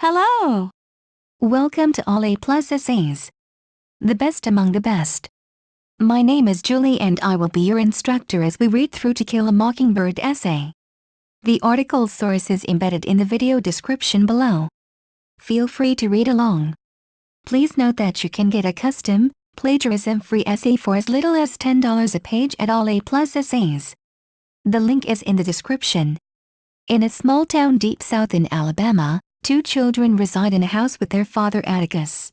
Hello! Welcome to All A+ Essays, the best among the best. My name is Julie and I will be your instructor as we read through To Kill a Mockingbird essay. The article source is embedded in the video description below. Feel free to read along. Please note that you can get a custom, plagiarism-free essay for as little as $10 a page at All A+ Essays. The link is in the description. In a small town deep south in Alabama, two children reside in a house with their father Atticus.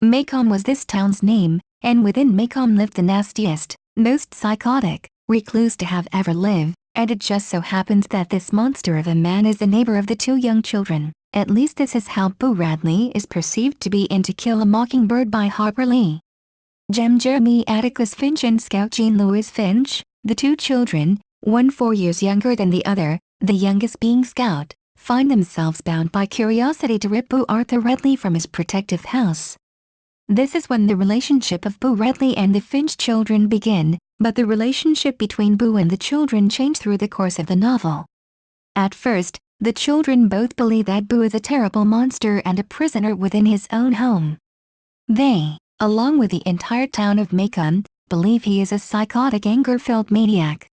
Macomb was this town's name, and within Macomb lived the nastiest, most psychotic recluse to have ever lived, and it just so happens that this monster of a man is the neighbor of the two young children. At least this is how Boo Radley is perceived to be in To Kill a Mockingbird by Harper Lee. Jem Jeremy Atticus Finch and Scout Jean Louise Finch, the two children, one 4 years younger than the other, the youngest being Scout, find themselves bound by curiosity to rip Boo Arthur Radley from his protective house. This is when the relationship of Boo Radley and the Finch children begin, but the relationship between Boo and the children change through the course of the novel. At first, the children both believe that Boo is a terrible monster and a prisoner within his own home. They, along with the entire town of Macomb, believe he is a psychotic anger-filled maniac.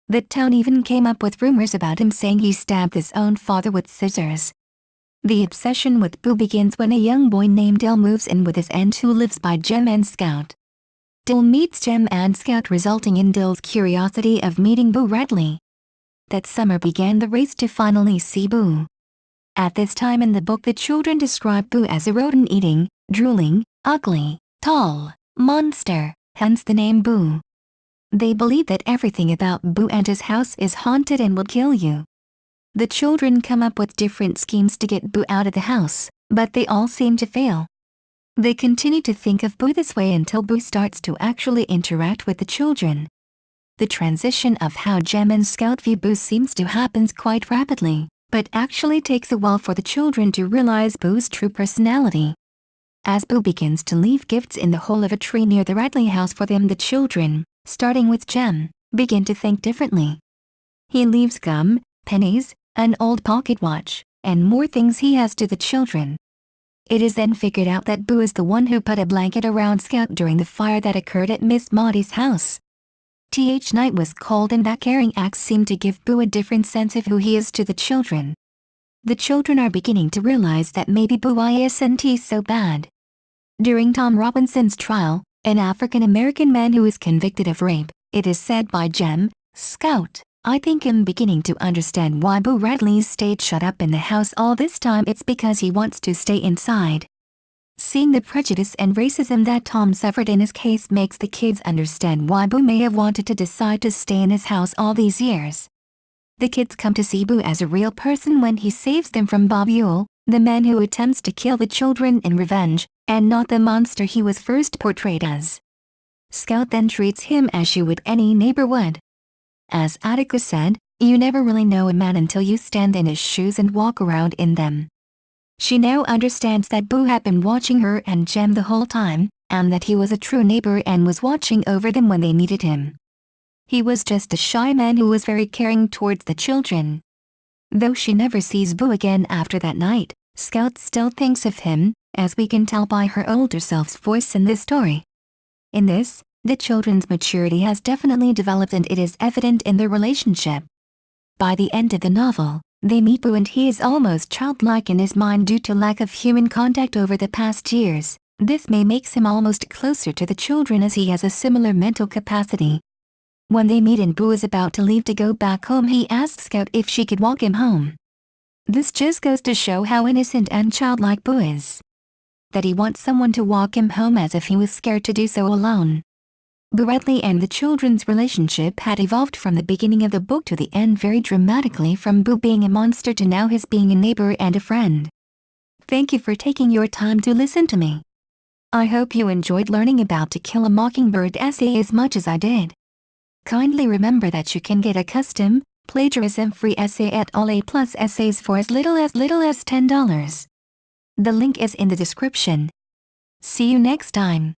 The town even came up with rumors about him saying he stabbed his own father with scissors. The obsession with Boo begins when a young boy named Dill moves in with his aunt who lives by Jem and Scout. Dill meets Jem and Scout, resulting in Dill's curiosity of meeting Boo Radley. That summer began the race to finally see Boo. At this time in the book the children describe Boo as a rodent-eating, drooling, ugly, tall monster, hence the name Boo. They believe that everything about Boo and his house is haunted and will kill you. The children come up with different schemes to get Boo out of the house, but they all seem to fail. They continue to think of Boo this way until Boo starts to actually interact with the children. The transition of how Jem and Scout view Boo seems to happen quite rapidly, but actually takes a while for the children to realize Boo's true personality. As Boo begins to leave gifts in the hole of a tree near the Radley house for them, the children, starting with Jem, begin to think differently. He leaves gum, pennies, an old pocket watch, and more things he has to the children. It is then figured out that Boo is the one who put a blanket around Scout during the fire that occurred at Miss Maudie's house. Night was cold and that carrying axe seemed to give Boo a different sense of who he is to the children. The children are beginning to realize that maybe Boo isn't so bad. During Tom Robinson's trial, an African-American man who is convicted of rape, it is said by Jem, Scout, I think I'm beginning to understand why Boo Radley stayed shut up in the house all this time. It's because he wants to stay inside. Seeing the prejudice and racism that Tom suffered in his case makes the kids understand why Boo may have wanted to decide to stay in his house all these years. The kids come to see Boo as a real person when he saves them from Bob Ewell, the man who attempts to kill the children in revenge, and not the monster he was first portrayed as. Scout then treats him as she would any neighbor would. As Atticus said, you never really know a man until you stand in his shoes and walk around in them. She now understands that Boo had been watching her and Jem the whole time, and that he was a true neighbor and was watching over them when they needed him. He was just a shy man who was very caring towards the children. Though she never sees Boo again after that night, Scout still thinks of him, as we can tell by her older self's voice in this story. In this, the children's maturity has definitely developed and it is evident in their relationship. By the end of the novel, they meet Boo and he is almost childlike in his mind due to lack of human contact over the past years. This makes him almost closer to the children as he has a similar mental capacity. When they meet and Boo is about to leave to go back home, he asks Scout if she could walk him home. This just goes to show how innocent and childlike Boo is. That he wants someone to walk him home as if he was scared to do so alone. Boo Radley and the children's relationship had evolved from the beginning of the book to the end very dramatically, from Boo being a monster to now his being a neighbor and a friend. Thank you for taking your time to listen to me. I hope you enjoyed learning about To Kill a Mockingbird essay as much as I did. Kindly remember that you can get a custom, plagiarism-free essay at All A+ Essays for as little as $10. The link is in the description. See you next time.